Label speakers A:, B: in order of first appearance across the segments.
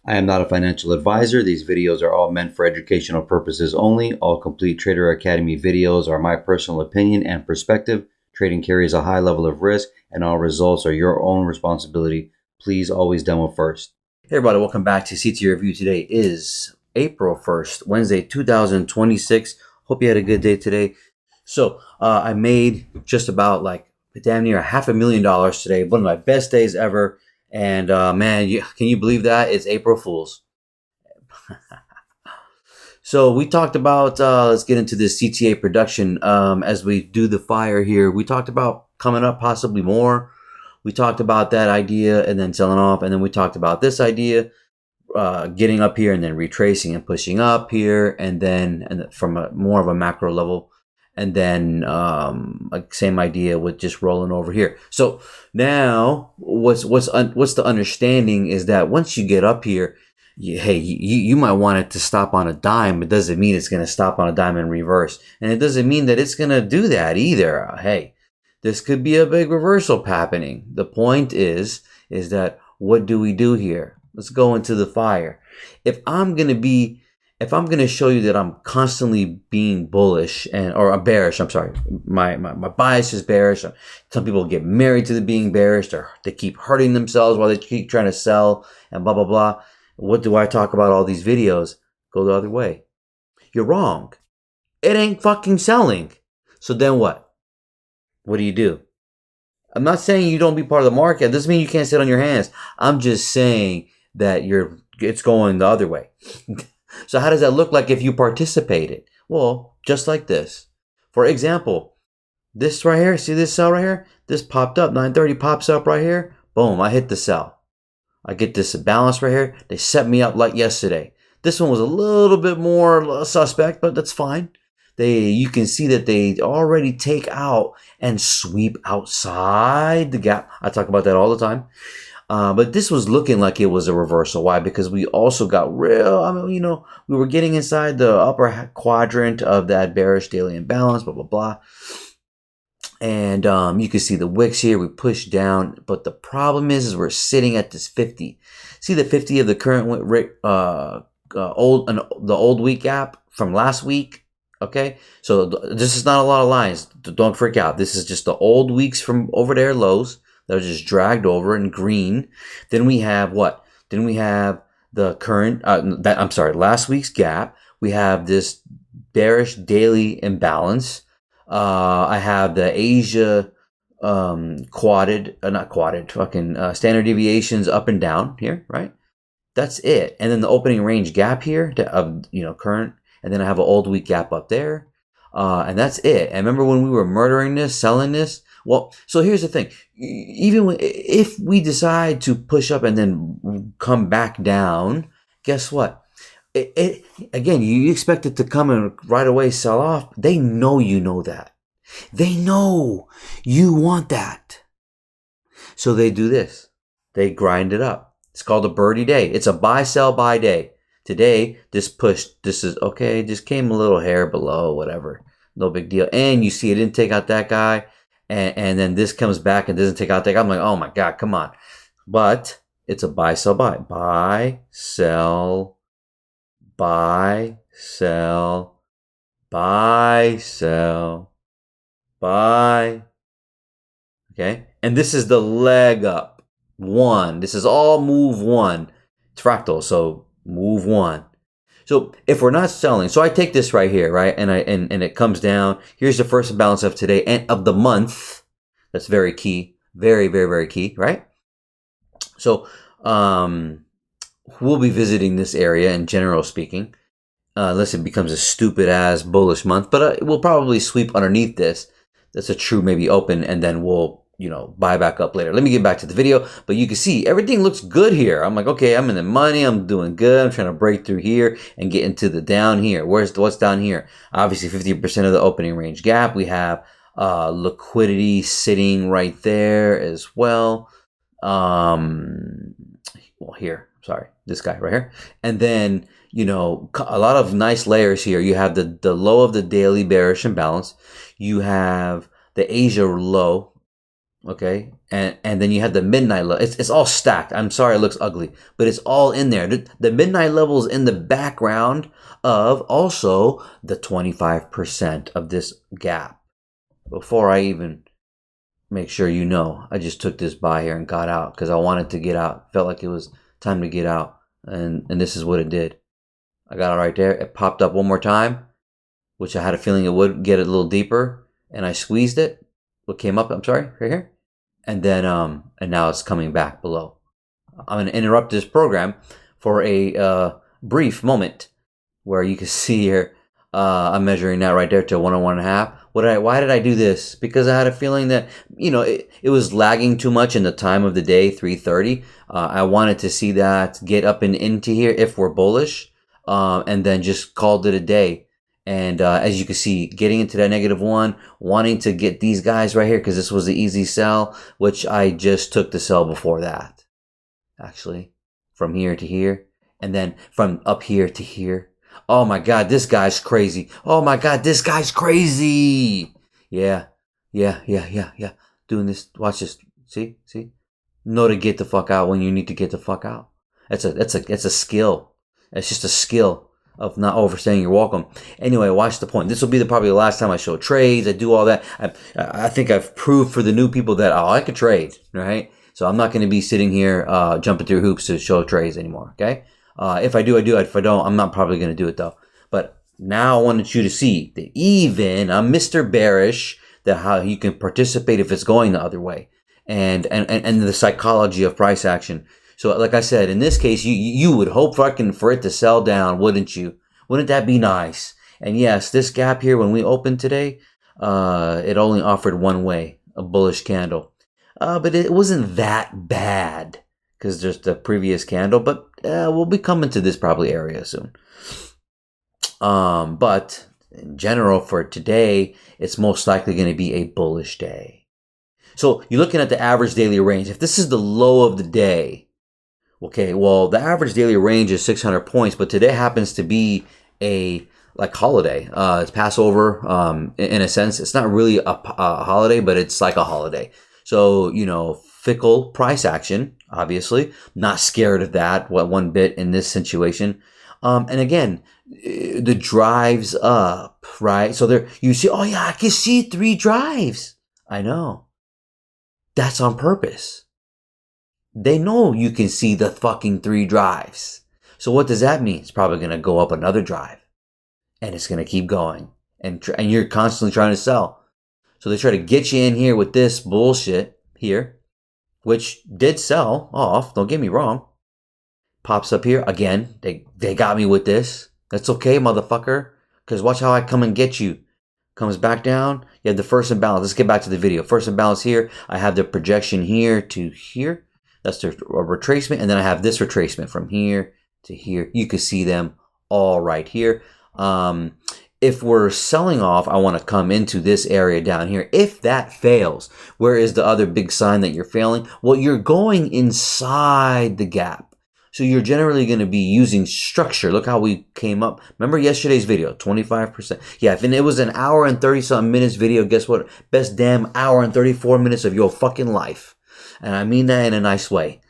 A: I am not a financial advisor. These videos are all meant for educational purposes only. All Complete Trader Academy videos are my personal opinion and perspective. Trading carries a high level of risk, and all results are your own responsibility. Please always demo first. Hey everybody, welcome back to CT Review. Today is April 1st, Wednesday, 2026. Hope you had a good day today. So I made just about damn near $500,000 today. One of my best days ever. And man, can you believe that? It's April Fool's. So we talked about, let's get into this CTA production as we do the fire here. We talked about coming up possibly more. We talked about that idea and then selling off. And then we talked about this idea, getting up here and then retracing and pushing up here. And then from a more of a macro level. And then same idea with just rolling over here. So now what's the understanding is that once you get up here, you might want it to stop on a dime. It doesn't mean it's going to stop on a dime in reverse. And it doesn't mean that it's going to do that either. Hey, this could be a big reversal happening. The point is that what do we do here? Let's go into the fire. If I'm going to show you that I'm constantly being bullish or bearish, I'm sorry, my bias is bearish. Some people get married to the being bearish. They keep hurting themselves while they keep trying to sell and blah, blah, blah. What do I talk about all these videos? Go the other way. You're wrong. It ain't fucking selling. So then what? What do? I'm not saying you don't be part of the market. It doesn't mean you can't sit on your hands. I'm just saying that it's going the other way. So how does that look like if you participated? Well, just like this. For example, this right here, see this sell right here? This popped up, 930 pops up right here. Boom, I hit the sell. I get this balance right here. They set me up like yesterday. This one was a little bit more suspect, but that's fine. You can see that they already take out and sweep outside the gap. I talk about that all the time. But this was looking like it was a reversal. Why? Because we also got we were getting inside the upper quadrant of that bearish daily imbalance, blah, blah, blah. And you can see the wicks here. We pushed down. But the problem is we're sitting at this 50. See the 50 of the current the old week gap from last week? Okay, so this is not a lot of lines. Don't freak out. This is just the old weeks from over there lows that are just dragged over in green. Then we have what? Then we have the current, last week's gap. We have this bearish daily imbalance. I have the Asia standard deviations up and down here, right? That's it. And then the opening range gap here of current. And then I have an old week gap up there. And that's it. And remember when we were murdering this, selling this? Well, so here's the thing. Even if we decide to push up and then come back down, guess what? Again, you expect it to come and right away sell off. They know you know that. They know you want that. So they do this. They grind it up. It's called a birdie day. It's a buy, sell, buy day. Today, this is okay, just came a little hair below, whatever. No big deal. And you see it didn't take out that guy. And then this comes back and doesn't take out that guy. I'm like, oh my God, come on. But it's a buy, sell, buy. Buy, sell, buy, sell, buy, sell, buy. Okay? And this is the leg up. One. This is all move one. It's fractal, so move one. So if we're not selling, so I take this right here, right? And it comes down. Here's the first imbalance of today and of the month. That's very key. Very, very, very key, right? So we'll be visiting this area in general speaking, unless it becomes a stupid ass bullish month. But we'll probably sweep underneath this. That's a true maybe open, and then we'll buy back up later. Let me get back to the video, but you can see everything looks good here. I'm like, okay, I'm in the money. I'm doing good. I'm trying to break through here and get into the down here. What's down here? Obviously 50% of the opening range gap. We have liquidity sitting right there as well. Here, sorry, this guy right here. And then, a lot of nice layers here. You have the low of the daily bearish imbalance. You have the Asia low. Okay, and then you have the midnight level. It's all stacked. I'm sorry, it looks ugly, but it's all in there. The midnight level is in the background of also the 25% of this gap. Before I even make sure you know, I just took this buy here and got out because I wanted to get out. Felt like it was time to get out, and this is what it did. I got it right there. It popped up one more time, which I had a feeling it would get a little deeper, and I squeezed it. What came up? I'm sorry, right here. And then and now it's coming back below. I'm going to interrupt this program for a brief moment where you can see here I'm measuring that right there to 101.5. Why did I do this? Because I had a feeling that it was lagging too much in the time of the day, 3:30. I wanted to see that get up and into here if we're bullish, and then just called it a day. And as you can see, getting into that -1, wanting to get these guys right here because this was the easy sell, which I just took the sell before that. Actually, from here to here, and then from up here to here. Oh my God, this guy's crazy. Oh my God, this guy's crazy. Yeah. Doing this. Watch this. See? Know to get the fuck out when you need to get the fuck out. It's a skill. It's just a skill of not overstaying your welcome. Anyway, watch the point. This will be probably the last time I show trades. I do all that. I think I've proved for the new people that I could trade, right? So I'm not going to be sitting here jumping through hoops to show trades anymore, okay? If I do, I do. If I don't, I'm not probably going to do it though. But now I wanted you to see that even I'm Mr. Bearish, that how you can participate if it's going the other way, and the psychology of price action. So like I said, in this case, you would hope for it to sell down, wouldn't you? Wouldn't that be nice? And yes, this gap here, when we opened today, it only offered one way, a bullish candle. But it wasn't that bad because there's the previous candle, but we'll be coming to this probably area soon. But in general, for today, it's most likely going to be a bullish day. So you're looking at the average daily range. If this is the low of the day, okay, well, the average daily range is 600 points, but today happens to be a holiday. It's Passover. In a sense, it's not really a holiday, but it's like a holiday. So, fickle price action, obviously. Not scared of that one bit in this situation. And again, the drives up, right? So there, you see, oh yeah, I can see 3 drives. I know. That's on purpose. They know you can see the fucking 3 drives. So what does that mean? It's probably going to go up another drive. And it's going to keep going. And you're constantly trying to sell. So they try to get you in here with this bullshit here, which did sell off. Don't get me wrong. Pops up here. Again, they got me with this. That's okay, motherfucker. Because watch how I come and get you. Comes back down. You have the first imbalance. Let's get back to the video. First imbalance here. I have the projection here to here. That's the retracement. And then I have this retracement from here to here. You can see them all right here. If we're selling off, I want to come into this area down here. If that fails, where is the other big sign that you're failing? Well, you're going inside the gap. So you're generally going to be using structure. Look how we came up. Remember yesterday's video, 25%. Yeah, if it was an hour and 30-something minutes video, guess what? Best damn hour and 34 minutes of your fucking life. And I mean that in a nice way.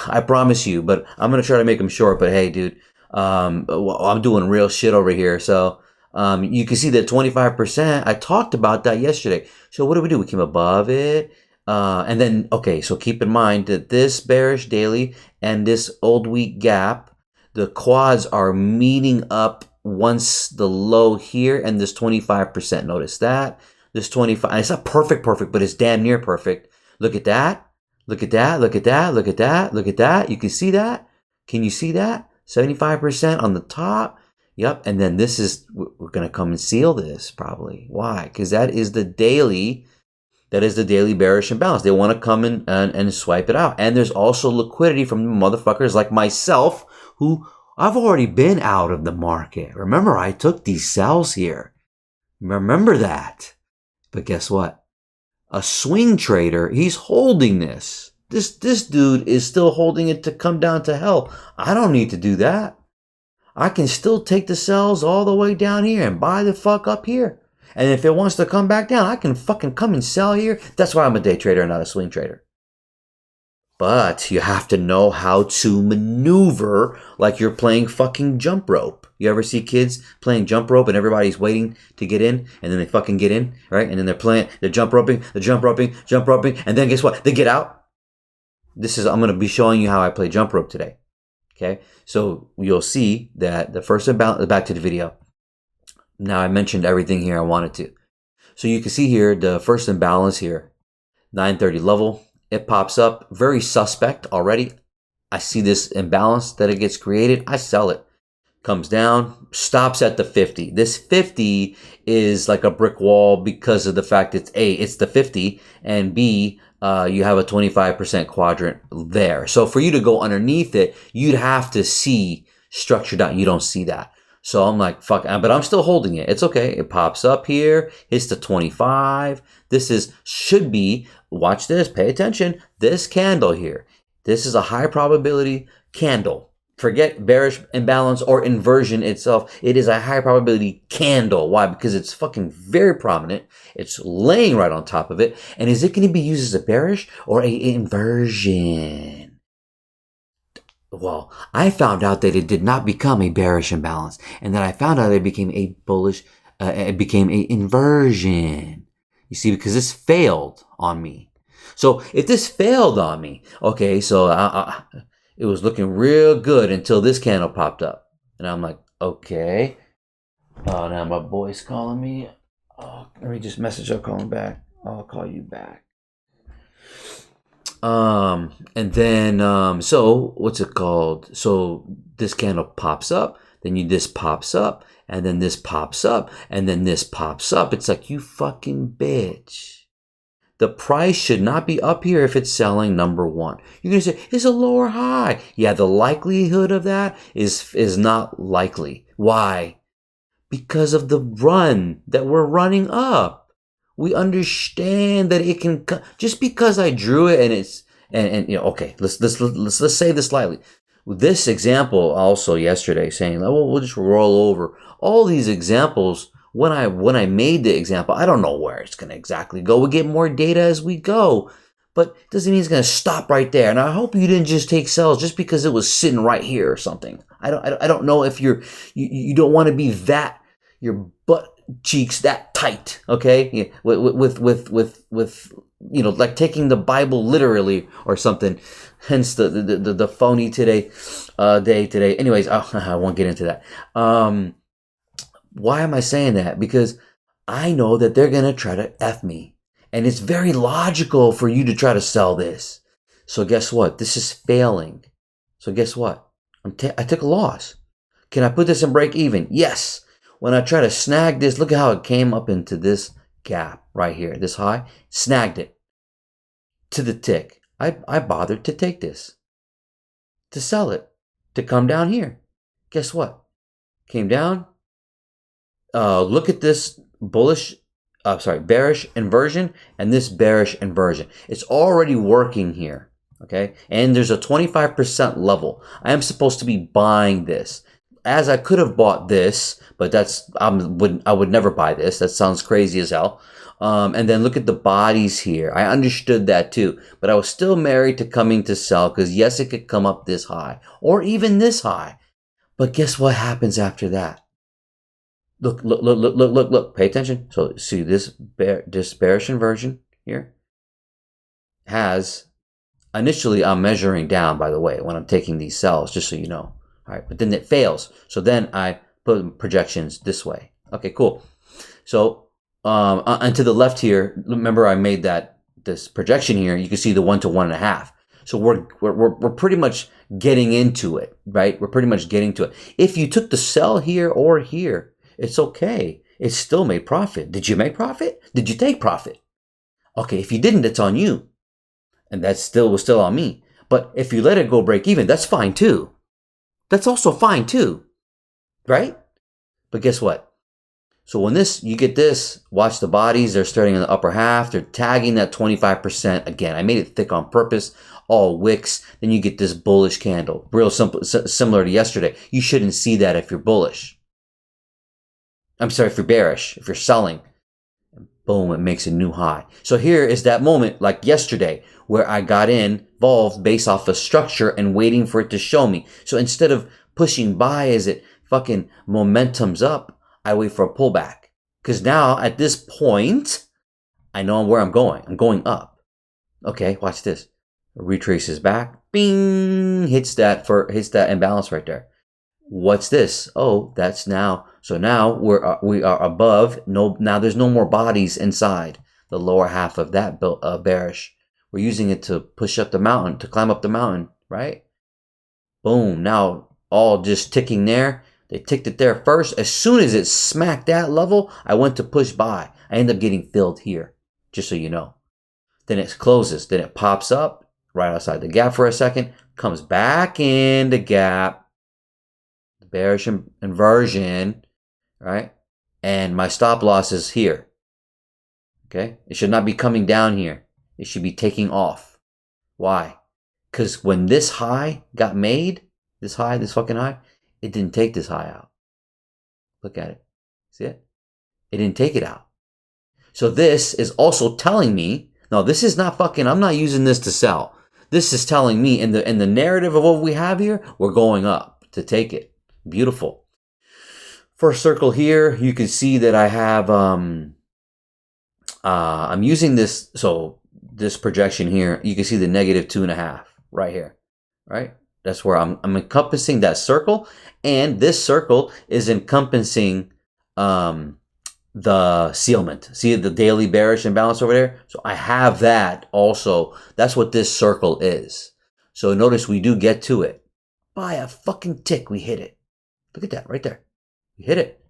A: I promise you, but I'm going to try to make them short. But hey, dude, I'm doing real shit over here. So you can see that 25%. I talked about that yesterday. So what do? We came above it. And then, okay, so keep in mind that this bearish daily and this old week gap, the quads are meeting up once the low here and this 25%. Notice that. This 25, it's not perfect, but it's damn near perfect. Look at that. Look at that. Look at that. Look at that. Look at that. You can see that? Can you see that? 75% on the top. Yep. And then this is, we're going to come and seal this probably. Why? Because that is the daily. That is the daily bearish imbalance. They want to come in and swipe it out. And there's also liquidity from motherfuckers like myself who I've already been out of the market. Remember, I took these sells here. Remember that. But guess what? A swing trader, he's holding this. This dude is still holding it to come down to hell. I don't need to do that. I can still take the sells all the way down here and buy the fuck up here. And if it wants to come back down, I can fucking come and sell here. That's why I'm a day trader and not a swing trader. But you have to know how to maneuver like you're playing fucking jump rope. You ever see kids playing jump rope and everybody's waiting to get in and then they fucking get in, right? And then they're jump roping, and then guess what? They get out. I'm going to be showing you how I play jump rope today. Okay? So you'll see that the first imbalance, back to the video. Now I mentioned everything here I wanted to. So you can see here the first imbalance here, 930 level. It pops up, very suspect already. I see this imbalance that it gets created. I sell it. Comes down, stops at the 50. This 50 is like a brick wall because of the fact it's the 50, and B, you have a 25% quadrant there. So for you to go underneath it, you'd have to see structure down. You don't see that. So I'm like, fuck, but I'm still holding it. It's okay. It pops up here, hits the 25. Should be, watch this, pay attention. This candle here, this is a high probability candle. Forget bearish imbalance or inversion itself. It is a high probability candle. Why? Because it's fucking very prominent. It's laying right on top of it. And is it going to be used as a bearish or a inversion? Well, I found out that it did not become a bearish imbalance, and that I found out it became a bullish, it became a inversion. You see, because this failed on me. So if this failed on me, okay, so it was looking real good until this candle popped up, and I'm like, okay. Oh, now my boy's calling me. Oh, let me just message her, call him back. I'll call you back. And then, so what's it called? So this candle pops up, then this pops up, and then this pops up, and then this pops up. It's like, you fucking bitch. The price should not be up here if it's selling, number one. You're going to say, it's a lower high. Yeah, the likelihood of that is not likely. Why? Because of the run that we're running up. We understand that it can, just because I drew it and it's, and you know, okay, let's say this slightly. This example also yesterday saying, oh, we'll just roll over. All these examples, when I made the example, I don't know where it's going to exactly go. We get more data as we go, but it doesn't mean it's going to stop right there. And I hope you didn't just take sells just because it was sitting right here or something. I don't know if you don't want to be that, your butt cheeks that tight, okay? Yeah, with you know, like taking the Bible literally or something. Hence the phony day today. Anyways, I won't get into that. Why am I saying that? Because I know that they're gonna try to F me, and it's very logical for you to try to sell this. So guess what? This is failing. So guess what? I took a loss. Can I put this in break even? Yes. When I try to snag this, look at how it came up into this gap right here, this high, snagged it to the tick. I bothered to take this, to sell it, to come down here. Guess what? Came down. Look at this bearish inversion and this bearish inversion. It's already working here, okay? And there's a 25% level. I am supposed to be buying this. As I could have bought this, but I would never buy this. That sounds crazy as hell. And then look at the bodies here. I understood that too, but I was still married to coming to sell because yes, it could come up this high or even this high. But guess what happens after that? Look. Pay attention. So see this bearish inversion here has, initially I'm measuring down, by the way, when I'm taking these sells, just so you know. All right, but then it fails. So then I put projections this way. Okay, cool. So, and to the left here, remember I made this projection here. You can see the 1 to 1.5. So we're pretty much getting into it, right? We're pretty much getting to it. If you took the sell here or here, it's okay. It still made profit. Did you make profit? Did you take profit? Okay, if you didn't, it's on you, and that was still on me. But if you let it go break even, that's fine too. That's also fine too, right? But guess what? So when you get this, watch the bodies. They're starting in the upper half. They're tagging that 25%. Again, I made it thick on purpose, all wicks. Then you get this bullish candle. Real simple, similar to yesterday. You shouldn't see that if you're bullish. I'm sorry, if you're bearish, if you're selling. Boom, it makes a new high. So here is that moment like yesterday where I got involved based off of structure and waiting for it to show me. So instead of pushing buy as it fucking momentum's up, I wait for a pullback. Because now at this point, I know where I'm going. I'm going up. Okay, watch this. Retraces back. Bing! Hits that imbalance right there. What's this? Oh, that's now. So now we are above. No, now there's no more bodies inside the lower half of that bearish. We're using it to push up the mountain, to climb up the mountain, right? Boom. Now all just ticking there. They ticked it there first. As soon as it smacked that level, I went to push buy. I end up getting filled here, just so you know. Then it closes. Then it pops up right outside the gap for a second. Comes back in the gap. Bearish inversion, right? And my stop loss is here. Okay? It should not be coming down here. It should be taking off. Why? Because when this high got made, this fucking high, it didn't take this high out. Look at it. See it? It didn't take it out. So this is also telling me, no, this is not fucking, I'm not using this to sell. This is telling me in the narrative of what we have here, we're going up to take it. Beautiful. First circle here, you can see that I have, I'm using this, so this projection here, you can see the -2.5 right here, right? That's where I'm encompassing that circle, and this circle is encompassing the sealment. See the daily bearish imbalance over there? So I have that also. That's what this circle is. So notice we do get to it. By a fucking tick, we hit it. Look at that right there. We hit it,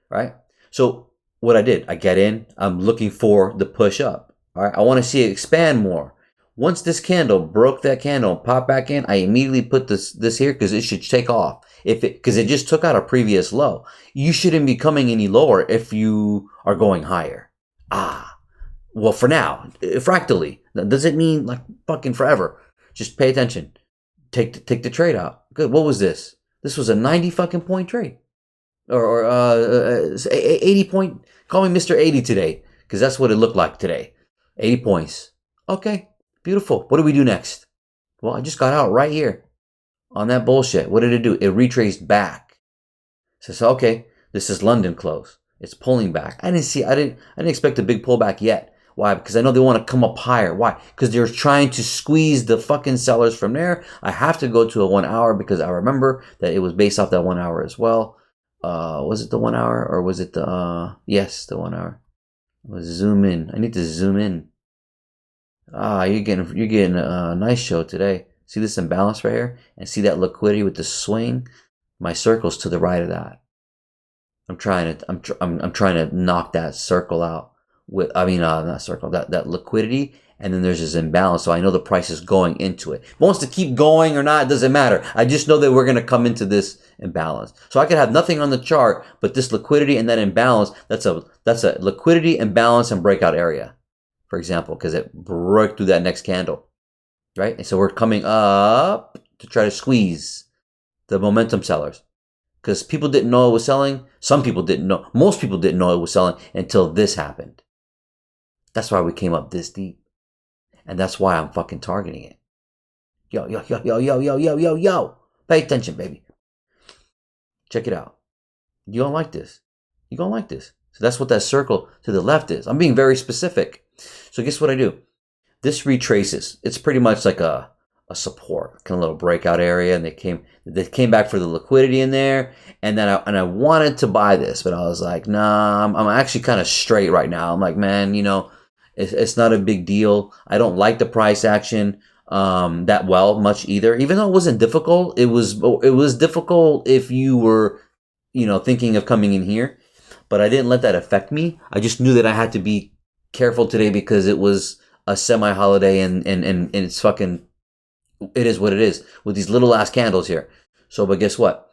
A: right? So what I did, I get in. I'm looking for the push up. All right, I want to see it expand more. Once this candle broke that candle and popped back in, I immediately put this here because it should take off. Because it just took out a previous low. You shouldn't be coming any lower if you are going higher. Well, for now, fractally. That doesn't mean like fucking forever. Just pay attention. Take the trade out. Good. What was this? This was a 90 fucking point trade. Or 80 point. Call me Mr. 80 today. Because that's what it looked like today. 80 points. Okay. Beautiful. What do we do next? Well, I just got out right here. On that bullshit. What did it do? It retraced back. So okay. This is London close. It's pulling back. I didn't expect a big pullback yet. Why? Because I know they want to come up higher. Why? Because they're trying to squeeze the fucking sellers from there. I have to go to a 1 hour because I remember that it was based off that 1 hour as well. Was it the 1 hour or was it the, yes, the 1 hour. Let's zoom in. I need to zoom in. You're getting a nice show today. See this imbalance right here? And see that liquidity with the swing? My circle's to the right of that. I'm trying to knock that circle out. Not circle, that liquidity, and then there's this imbalance, so I know the price is going into it. If it wants to keep going or not, it doesn't matter. I just know that we're going to come into this imbalance. So I could have nothing on the chart, but this liquidity and that imbalance, that's a liquidity, imbalance, and breakout area, for example, because it broke through that next candle, right? And so we're coming up to try to squeeze the momentum sellers. Because people didn't know it was selling. Some people didn't know. Most people didn't know it was selling until this happened. That's why we came up this deep. And that's why I'm fucking targeting it. Yo. Pay attention, baby. Check it out. You don't like this. You're going to like this. So that's what that circle to the left is. I'm being very specific. So guess what I do? This retraces. It's pretty much like a support, kind of little breakout area, and they came back for the liquidity in there, and then I wanted to buy this, but I was like, nah, I'm actually kind of straight right now. I'm like, man, it's not a big deal. I don't like the price action that much either, even though it wasn't difficult. It was difficult if you were thinking of coming in here, but I didn't let that affect me. I just knew that I had to be careful today because it was a semi-holiday and it's fucking. It is what it is with these little ass candles here. So, but guess what?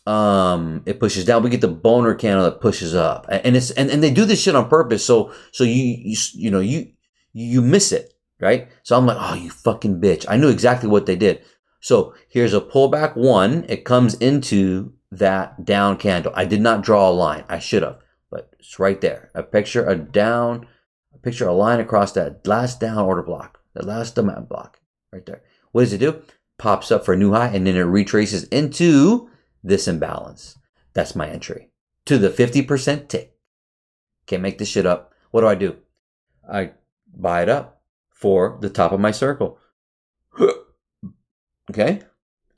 A: It pushes down. We get the boner candle that pushes up, and they do this shit on purpose. So you miss it, right? So I'm like, oh, you fucking bitch! I knew exactly what they did. So here's a pullback one. It comes into that down candle. I did not draw a line. I should have, but it's right there. A picture a line across that last down order block, the last demand block, right there. What does it do? Pops up for a new high, and then it retraces into this imbalance. That's my entry to the 50% tick. Can't make this shit up. What do? I buy it up for the top of my circle. Okay.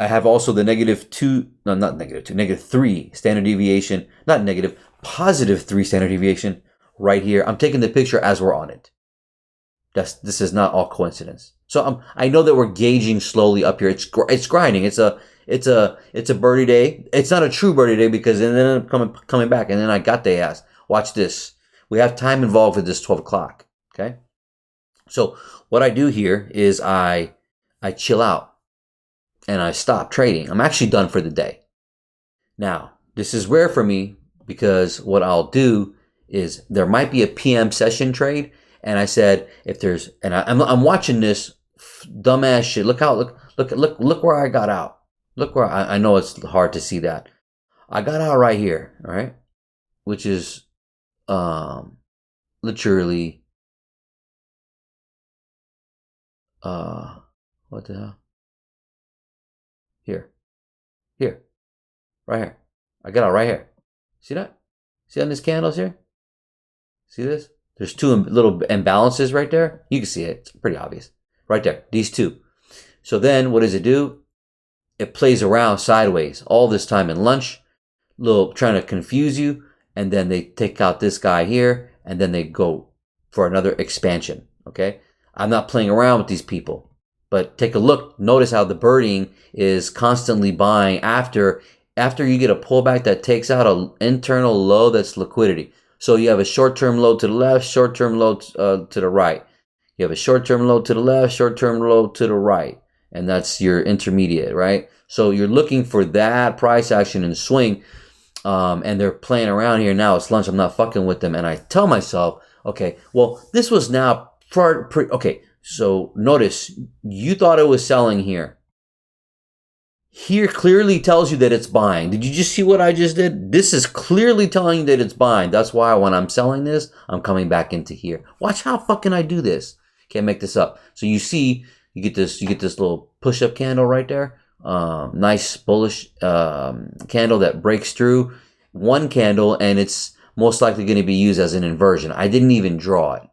A: I have also the negative 3 standard deviation, not negative, positive 3 standard deviation right here. I'm taking the picture as we're on it. This is not all coincidence. So I know that we're gauging slowly up here. It's grinding. It's a birdie day. It's not a true birdie day because then I'm coming back, and then I got the ass. Watch this. We have time involved with this 12 o'clock. Okay. So what I do here is I chill out and I stop trading. I'm actually done for the day. Now, this is rare for me because what I'll do is there might be a PM session trade, and I said I'm watching this dumbass shit. Look where I got out. Look where I know it's hard to see that. I got out right here, all right? Which is literally what the hell? Here, right here. I got out right here. See that? See on these candles here? See this? There's 2 little imbalances right there. You can see it. It's pretty obvious. Right there. These 2. So then what does it do? It plays around sideways all this time in lunch, trying to confuse you, and then they take out this guy here, and then they go for another expansion. Okay? I'm not playing around with these people. But take a look. Notice how the birding is constantly buying after you get a pullback that takes out an internal low that's liquidity. So you have a short-term low to the left, short-term low to the right. You have a short-term low to the left, short-term low to the right. And that's your intermediate, right? So you're looking for that price action and swing. And they're playing around here now. It's lunch. I'm not fucking with them. And I tell myself, okay, well, this was now okay. So notice, you thought it was selling here. Here clearly tells you that it's buying. Did you just see what I just did? This is clearly telling you that it's buying. That's why when I'm selling this, I'm coming back into here. Watch how fucking I do this. Can't make this up. So you see, you get this little push-up candle right there. Nice bullish candle that breaks through one candle, and it's most likely going to be used as an inversion. I didn't even draw it.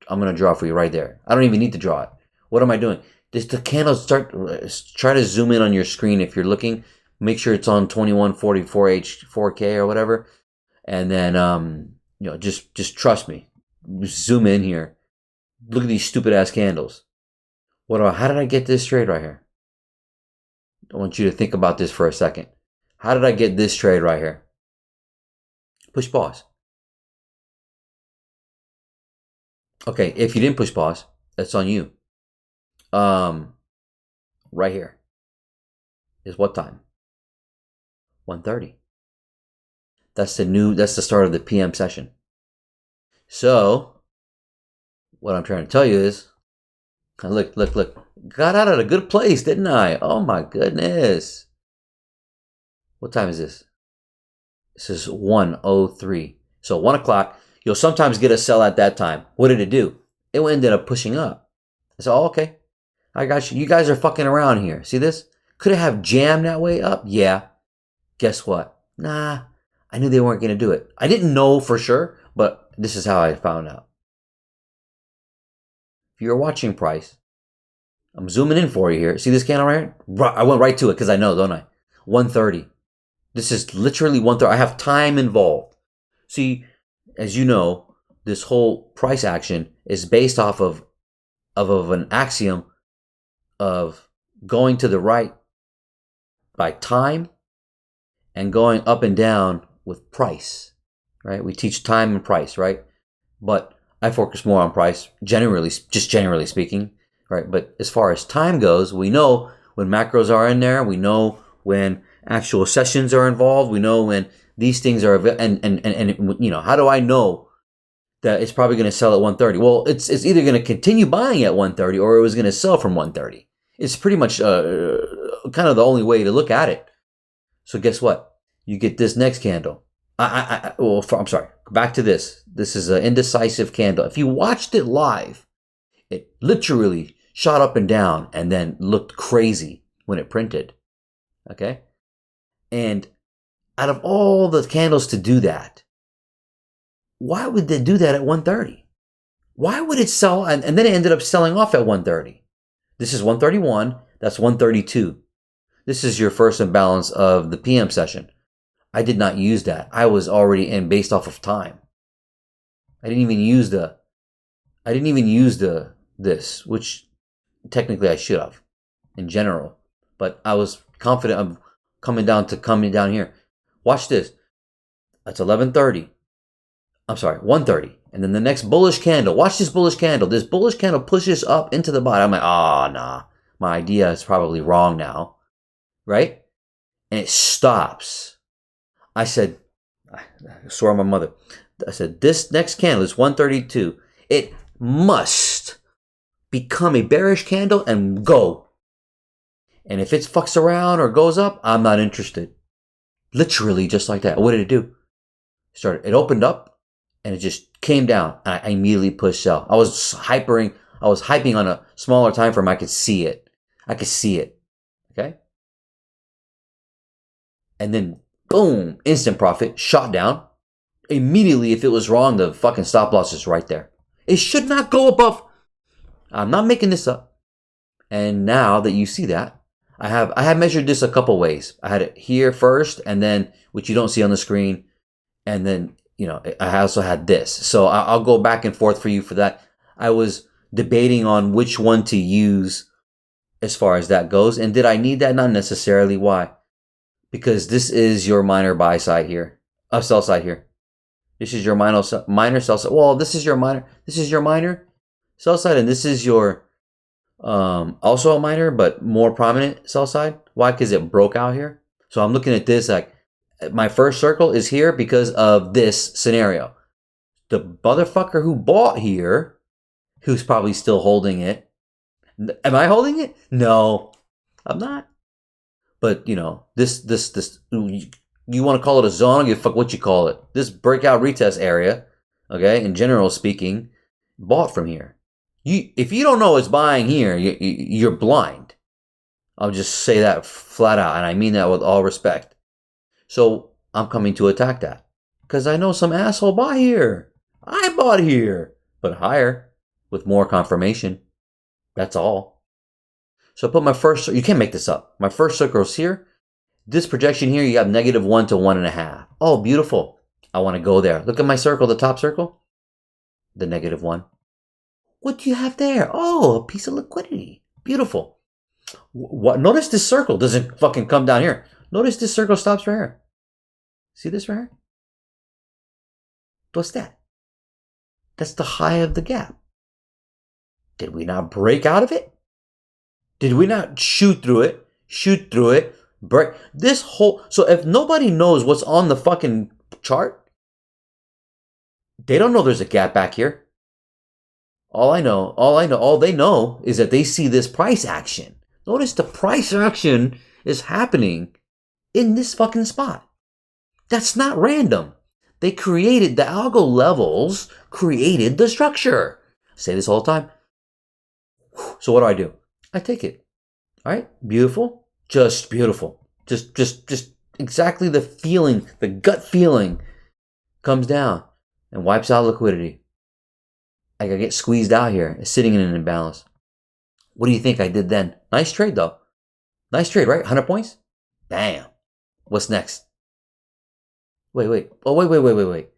A: I'm going to draw for you right there. I don't even need to draw it. What am I doing? The candles try to zoom in on your screen if you're looking. Make sure it's on 2144H 4K or whatever. And then, just trust me. Zoom in here. Look at these stupid ass candles. How did I get this trade right here? I want you to think about this for a second. How did I get this trade right here? Push pause. Okay, if you didn't push pause, that's on you. Right here is what time? 1:30. That's the start of the PM session. So, what I'm trying to tell you is, look. Got out at a good place, didn't I? Oh my goodness. What time is this? This is 1:03. So 1 o'clock, you'll sometimes get a sell at that time. What did it do? It ended up pushing up. I said, okay. I got you. You guys are fucking around here. See this? Could it have jammed that way up? Yeah. Guess what? Nah. I knew they weren't going to do it. I didn't know for sure, but this is how I found out. If you're watching price, I'm zooming in for you here. See this candle right here? I went right to it because I know, don't I? 1:30. This is literally 1:30. I have time involved. See, as you know, this whole price action is based off of an axiom of going to the right by time and going up and down with price, right? We teach time and price, right? But I focus more on price, generally speaking, right? But as far as time goes, we know when macros are in there, we know when actual sessions are involved, we know when these things are, and how do I know that it's probably going to sell at 1:30? Well, it's either going to continue buying at 1:30 or it was going to sell from 1:30. It's pretty much kind of the only way to look at it. So guess what? You get this next candle. I'm sorry. Back to this. This is an indecisive candle. If you watched it live, it literally shot up and down and then looked crazy when it printed. Okay? And out of all the candles to do that, why would they do that at 130? Why would it sell? And then it ended up selling off at 130. This is 131. That's 132. This is your first imbalance of the PM session. I did not use that. I was already in based off of time. I didn't even use this, which technically I should have in general. But I was confident of coming down here. Watch this. That's 11:30. I'm sorry, 1:30. And then the next bullish candle. Watch this bullish candle. This bullish candle pushes up into the bottom. I'm like, nah. My idea is probably wrong now. Right? And it stops. I said, I swear on my mother. I said, this next candle is 132. It must become a bearish candle and go. And if it fucks around or goes up, I'm not interested. Literally just like that. What did it do? It opened up and it just came down. And I immediately pushed sell. I was hyping on a smaller time frame. I could see it. Okay? And then boom, instant profit, shot down. Immediately, if it was wrong, the fucking stop loss is right there. It should not go above. I'm not making this up. And now that you see that, I have measured this a couple ways. I had it here first, and then, which you don't see on the screen, and then, I also had this. So I'll go back and forth for you for that. I was debating on which one to use as far as that goes. And did I need that? Not necessarily. Why? Because this is your minor buy side here, sell side here. This is your minor sell side. Well, this is your minor sell side, and this is your also a minor but more prominent sell side. Why? Because it broke out here. So I'm looking at this like my first circle is here because of this scenario. The motherfucker who bought here, who's probably still holding it. Am I holding it? No, I'm not. But, this, you want to call it a zone? I don't give a fuck what you call it. This breakout retest area, okay, in general speaking, bought from here. If you don't know it's buying here, you're blind. I'll just say that flat out, and I mean that with all respect. So I'm coming to attack that. Because I know some asshole bought here. I bought here, but higher, with more confirmation. That's all. So I put my first, you can't make this up. My first circle is here. This projection here, you got -1 to 1.5. Oh, beautiful. I want to go there. Look at my circle, the top circle. The -1. What do you have there? Oh, a piece of liquidity. Beautiful. What? Notice this circle doesn't fucking come down here. Notice this circle stops right here. See this right here? What's that? That's the high of the gap. Did we not break out of it? Did we not shoot through it, break this whole... So if nobody knows what's on the fucking chart, they don't know there's a gap back here. All they know is that they see this price action. Notice the price action is happening in this fucking spot. That's not random. They created the algo levels, created the structure. I say this all the time. So what do? I take it. All right, beautiful, just beautiful, just exactly the feeling, the gut feeling comes down and wipes out liquidity. I get squeezed out here, sitting in an imbalance. What do you think I did then? Nice trade though. Nice trade, right? 100 points? Bam. What's next? Wait. Oh, wait.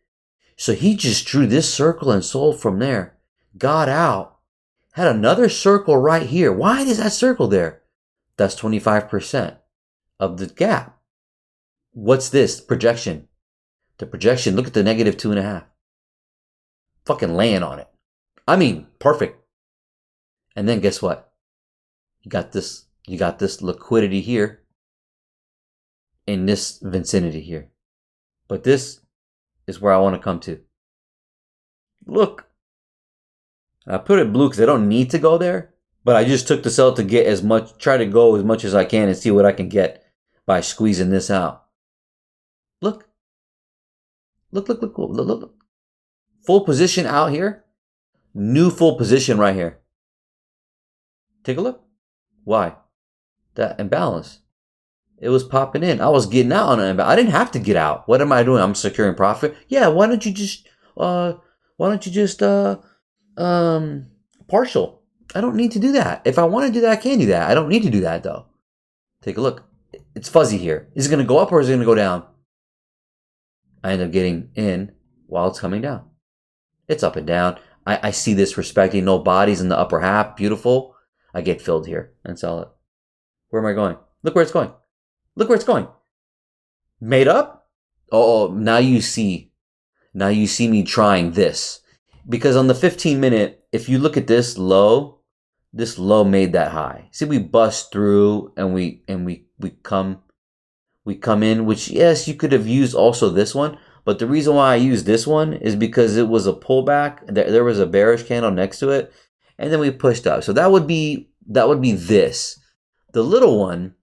A: So he just drew this circle and sold from there. Got out. Had another circle right here. Why is that circle there? That's 25% of the gap. What's this? Projection. The projection, look at the -2.5. Fucking laying on it. I mean, perfect. And then guess what? You got this liquidity here in this vicinity here. But this is where I want to come to. Look. I put it blue because I don't need to go there, but I just took the sell to get try to go as much as I can and see what I can get by squeezing this out. Look. Look. Full position out here. New full position right here. Take a look. Why? That imbalance. It was popping in. I was getting out on it. I didn't have to get out. What am I doing? I'm securing profit. Yeah, why don't you just partial? I don't need to do that. If I want to do that, I can do that. I don't need to do that though. Take a look. It's fuzzy here. Is it going to go up or is it going to go down? I end up getting in while it's coming down. It's up and down. I see this respecting no bodies in the upper half. Beautiful. I get filled here and sell it. Where am I going? Look where it's going. Look where it's going. Made up? Oh, now you see me trying this. Because on the 15-minute, if you look at this low made that high. See, we bust through and we come in, which yes, you could have used also this one. But the reason why I used this one is because it was a pullback. There was a bearish candle next to it. And then we pushed up. So that would be this. The little one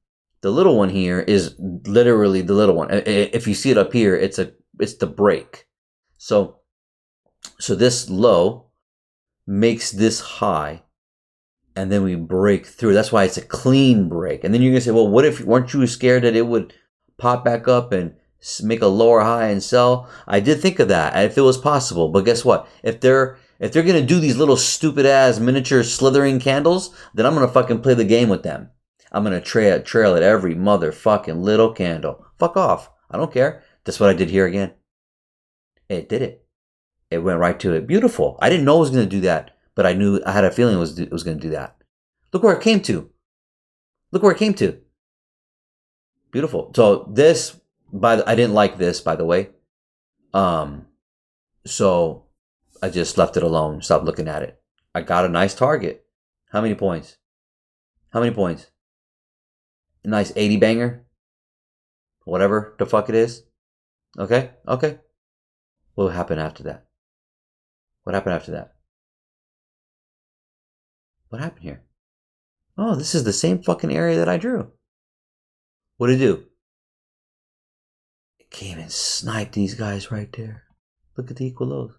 A: here is literally the little one. If you see it up here, it's the break. So this low makes this high, and then we break through. That's why it's a clean break. And then you're gonna say, well, weren't you scared that it would pop back up and make a lower high and sell? I did think of that if it was possible, but guess what? If they're gonna do these little stupid ass miniature slithering candles, then I'm gonna fucking play the game with them. I'm gonna trail at every motherfucking little candle. Fuck off. I don't care. That's what I did here again. It did it. It went right to it. Beautiful. I didn't know it was gonna do that, but I had a feeling it was gonna do that. Look where it came to. Beautiful. So this, I didn't like this, by the way. So I just left it alone. Stopped looking at it. I got a nice target. How many points? A nice 80 banger. Whatever the fuck it is. Okay. What happened after that? What happened here? Oh, this is the same fucking area that I drew. What did it do? It came and sniped these guys right there. Look at the equal lows.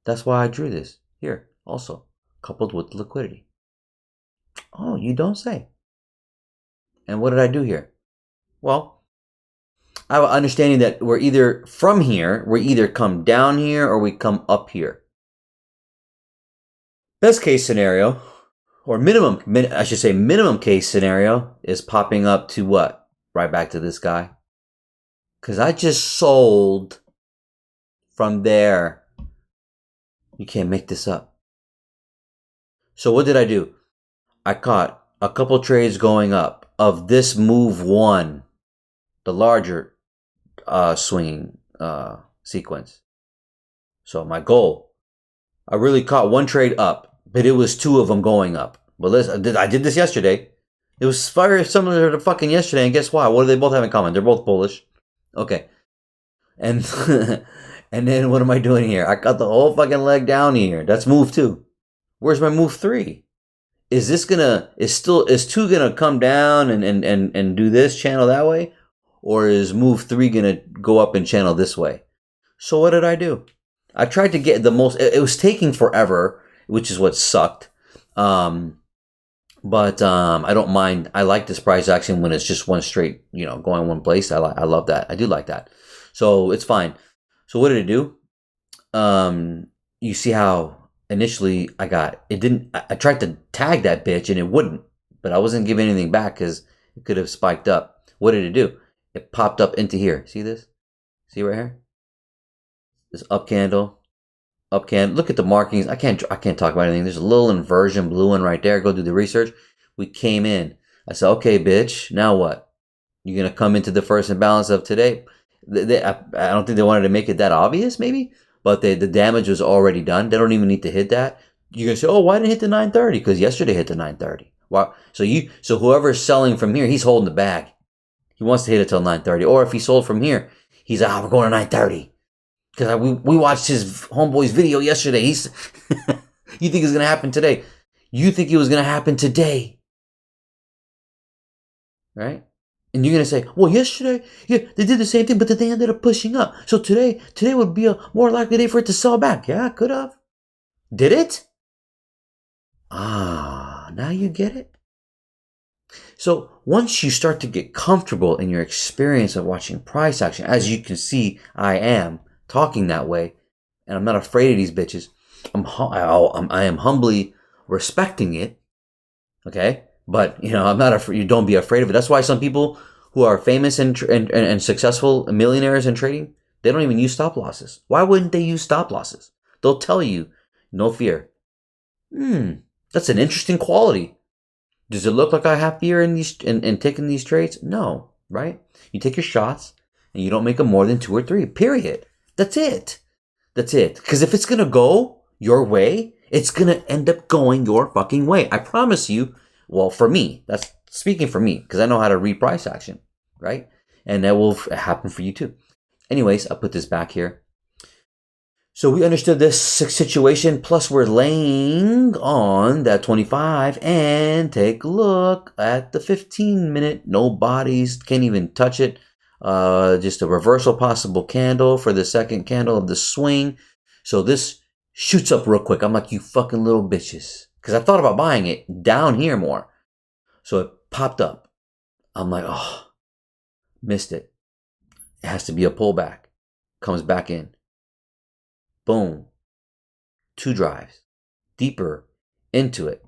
A: That's why I drew this here also, coupled with liquidity. Oh, you don't say. And what did I do here? Well, I have an understanding that we're either come down here or we come up here. Best case scenario, or minimum case scenario is popping up to what? Right back to this guy. Because I just sold from there. You can't make this up. So what did I do? I caught a couple trades going up of this move one, the larger swinging sequence. So my goal, I really caught one trade up, but it was two of them going up. But listen, I did this yesterday. It was very similar to fucking yesterday, and guess why? What do they both have in common? They're both bullish. Okay. And and then what am I doing here? I got the whole fucking leg down here. That's move two. Where's my move three? Is two gonna come down and do this channel that way? Or is move three gonna go up and channel this way? So what did I do? I tried to get the most. It was taking forever, which is what sucked. But I don't mind. I like this price action when it's just one straight, going one place. I love that. I do like that. So it's fine. So what did it do? You see how initially I tried to tag that bitch and it wouldn't, but I wasn't giving anything back because it could have spiked up. What did it do? It popped up into here. See this? See right here? This up candle. Look at the markings. I can't talk about anything. There's a little inversion blue one right there. Go do the research. We came in. I said, okay, bitch. Now what? You're gonna come into the first imbalance of today? I don't think they wanted to make it that obvious, maybe, but the damage was already done. They don't even need to hit that. You're gonna say, oh, why didn't it hit the 930? Because yesterday hit the 930. Wow. So whoever's selling from here, he's holding the bag. He wants to hit it till 930. Or if he sold from here, he's we're going to 930. Because we watched his homeboy's video yesterday. You think it's gonna happen today? You think it was gonna happen today, right? And you're gonna say, well, yesterday, yeah, they did the same thing, but then they ended up pushing up. So today would be a more likely day for it to sell back. Yeah, could have. Did it? Ah, now you get it. So once you start to get comfortable in your experience of watching price action, as you can see, I am talking that way, and I'm not afraid of these bitches. I am humbly respecting it. Okay, but I'm not afraid. You don't be afraid of it. That's why some people who are famous and successful millionaires in trading, they don't even use stop losses. Why wouldn't they use stop losses? They'll tell you, no fear. That's an interesting quality. Does it look like I have fear in taking these trades? No, right? You take your shots and you don't make them more than 2 or 3. Period. That's it. That's it. Because if it's gonna go your way, it's gonna end up going your fucking way. I promise you. Well, for me, that's speaking for me, because I know how to read price action, right? And that will happen for you too. Anyways, I'll put this back here. So we understood this situation, plus we're laying on that 25, and take a look at the 15-minute. No bodies, can't even touch it. Just a reversal possible candle for the second candle of the swing. So this shoots up real quick. I'm like, you fucking little bitches. Because I thought about buying it down here more. So it popped up. I'm like, oh, missed it. It has to be a pullback. Comes back in. Boom. 2 drives. Deeper into it.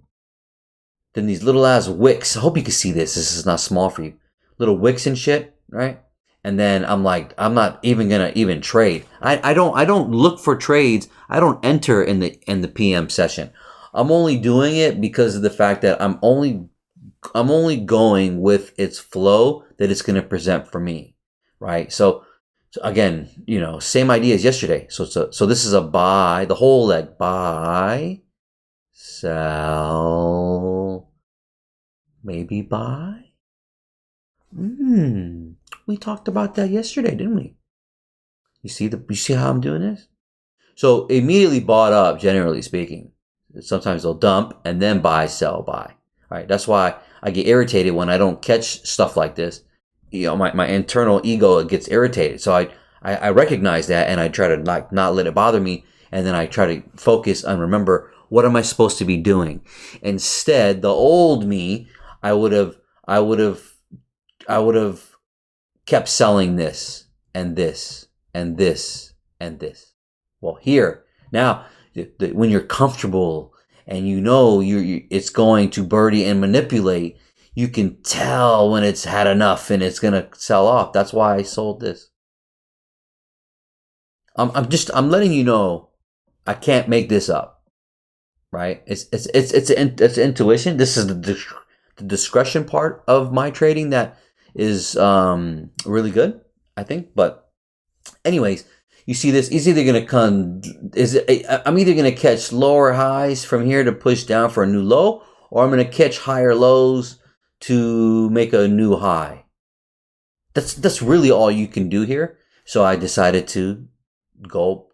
A: Then these little ass wicks. I hope you can see this. This is not small for you. Little wicks and shit, right? And then I'm like, I'm not even gonna even trade. I don't look for trades. I don't enter in the PM session. I'm only doing it because of the fact that I'm only going with its flow that it's gonna present for me, right? So again, same idea as yesterday. So this is a buy, the whole leg, buy, sell, maybe buy. We talked about that yesterday, didn't we? You see how I'm doing this? So immediately bought up, generally speaking. Sometimes they'll dump and then buy, sell, buy. All right, that's why I get irritated when I don't catch stuff like this. My internal ego gets irritated. So I recognize that, and I try to not let it bother me, and then I try to focus and remember, what am I supposed to be doing? Instead, the old me, I would have kept selling this and this and this and this. Well, here now, when you're comfortable and it's going to birdie and manipulate, you can tell when it's had enough and it's gonna sell off. That's why I sold this. I'm letting you know, I can't make this up, right? It's intuition. This is the discretion part of my trading that is really good, I think. But anyways, you see this. I'm either gonna catch lower highs from here to push down for a new low, or I'm gonna catch higher lows to make a new high. That's really all you can do here. So I decided to go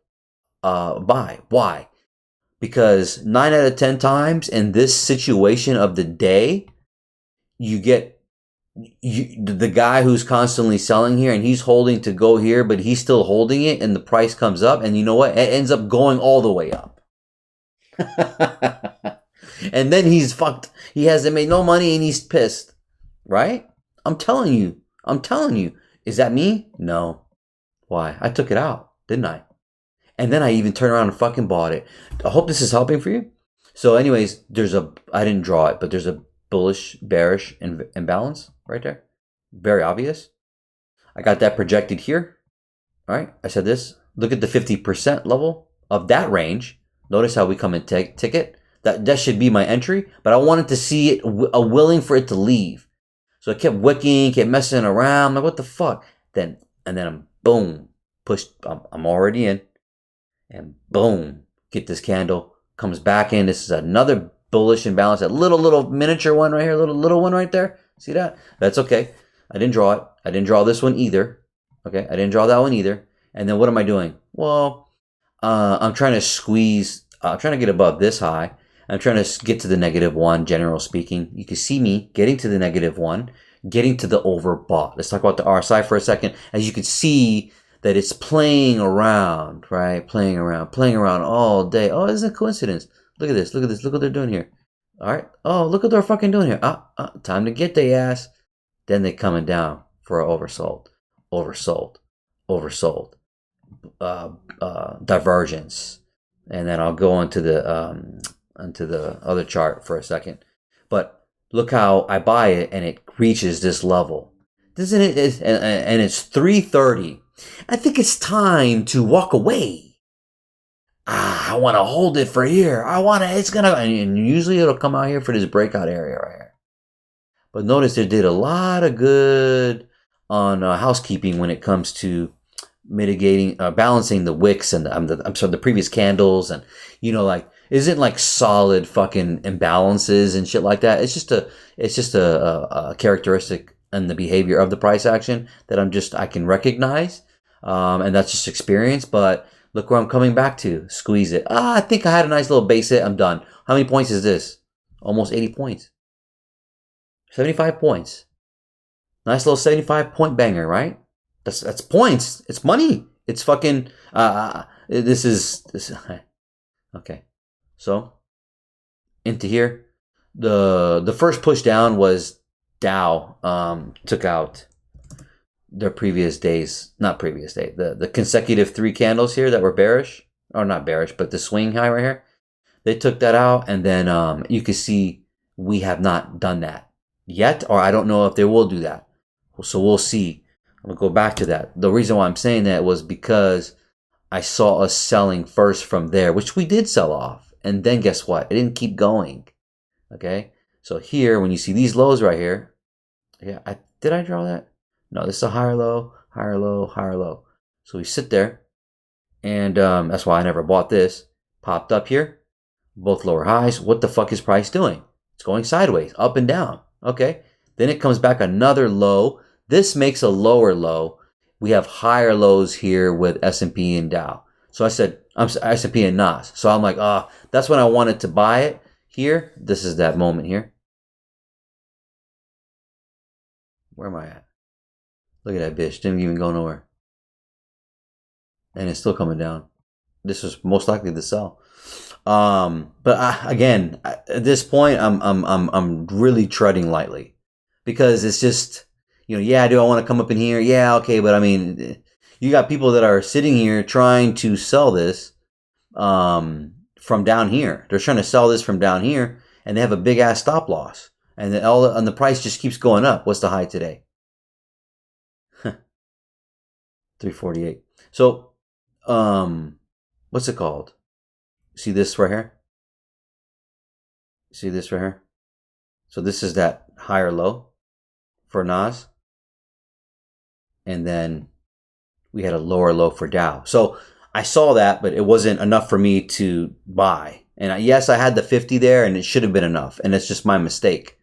A: buy. Why? Because 9 out of 10 times in this situation of the day, you get the guy who's constantly selling here, and he's holding to go here, but he's still holding it, and the price comes up, and you know what? It ends up going all the way up. And then he's fucked. He hasn't made no money, and he's pissed. Right? I'm telling you. Is that me? No. Why? I took it out, didn't I? And then I even turned around and fucking bought it. I hope this is helping for you. So anyways, I didn't draw it, but there's a bullish, bearish imbalance right there. Very obvious. I got that projected here. All right. I said this. Look at the 50% level of that range. Notice how we come and ticket. That should be my entry, but I wanted to see it, willing for it to leave. So I kept wicking, kept messing around. I'm like, what the fuck? And then I'm boom, pushed. I'm already in, and boom, get this candle, comes back in. This is another bullish imbalance. That little miniature one right here, little one right there. See that? That's okay. I didn't draw it. I didn't draw this one either. Okay, I didn't draw that one either. And then what am I doing? Well, I'm trying to squeeze. I'm trying to get above this high. I'm trying to get to the -1, general speaking. You can see me getting to the -1, getting to the overbought. Let's talk about the RSI for a second. As you can see that it's playing around, right? Playing around all day. Oh, this is a coincidence. Look at this. Look at this. Look what they're doing here. All right. Oh, look what they're fucking doing here. Time to get their ass. Then they coming down for a oversold, divergence, and then I'll go into the other chart for a second. But look how I buy it and it reaches this level, doesn't it? And it's 3:30. I think it's time to walk away. I want to hold it for here. It's gonna, and usually it'll come out here for this breakout area right here. But notice they did a lot of good on housekeeping when it comes to mitigating, balancing the wicks and the previous candles, and like isn't like solid fucking imbalances and shit like that. It's just a characteristic and the behavior of the price action that I can recognize, and that's just experience. But look where I'm coming back to. Squeeze it. I think I had a nice little base hit. I'm done. How many points is this? Almost 80 points. 75 points. Nice little 75-point banger, right? That's points. It's money. It's fucking this okay. So into here. The first push down was Dow took out their the consecutive 3 candles here that were bearish, or not bearish, but the swing high right here. They took that out, and then you can see we have not done that yet, or I don't know if they will do that. So we'll see. I'm gonna go back to that. The reason why I'm saying that was because I saw us selling first from there, which we did sell off, and then guess what? It didn't keep going. Okay, so here when you see these lows right here, did I draw that? No, this is a higher low, higher low, higher low. So we sit there, and that's why I never bought this. Popped up here, both lower highs. What the fuck is price doing? It's going sideways, up and down. Okay, then it comes back another low. This makes a lower low. We have higher lows here with S&P and Dow. So I said, S&P and NAS. So I'm like, that's when I wanted to buy it here. This is that moment here. Where am I at? Look at that bitch. Didn't even go nowhere. And it's still coming down. This was most likely to sell. But again, at this point, I'm really treading lightly, because it's just, do I want to come up in here? Yeah, okay, but I mean, you got people that are sitting here trying to sell this from down here. They're trying to sell this from down here, and they have a big ass stop loss, and the price just keeps going up. What's the high today? 348. So, what's it called? See this right here? See this right here? So this is that higher low for NAS. And then we had a lower low for Dow. So I saw that, but it wasn't enough for me to buy. And yes, I had the 50 there, and it should have been enough. And it's just my mistake,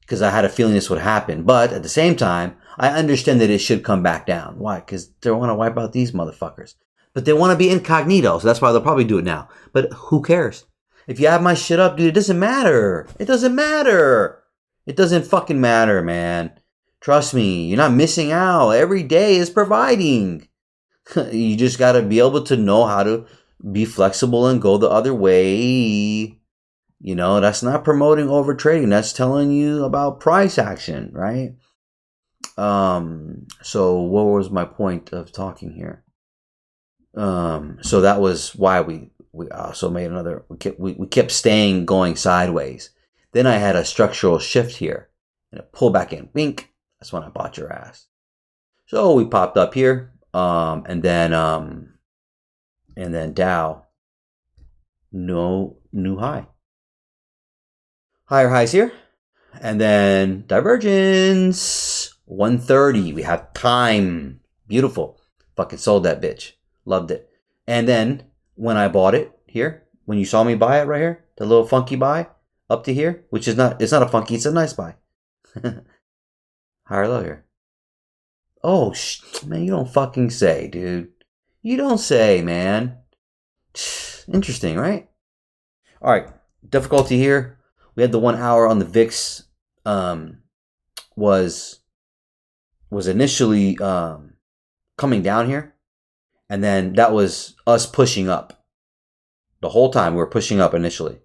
A: because I had a feeling this would happen. But at the same time, I understand that it should come back down. Why? Because they want to wipe out these motherfuckers. But they want to be incognito, so that's why they'll probably do it now. But who cares? If you have my shit up, dude, it doesn't matter. It doesn't matter. It doesn't fucking matter, man. Trust me, you're not missing out. Every day is providing. You just got to be able to know how to be flexible and go the other way. That's not promoting over trading. That's telling you about price action, right? So what was my point of talking here? So that was why we also made another. We kept staying going sideways. Then I had a structural shift here and a pull back in. Wink. That's when I bought your ass. So we popped up here, and then Dow, no new high. Higher highs here, and then divergence 130. We have time. Beautiful. Fucking sold that bitch. Loved it. And then when I bought it here, when you saw me buy it right here, the little funky buy up to here, which is not, it's not a funky, it's a nice buy. Higher low here. Oh, man, you don't fucking say, dude. You don't say, man. Interesting, right? All right, difficulty here. We had the 1 hour on the VIX was initially coming down here, and then that was us pushing up the whole time. We were pushing up initially.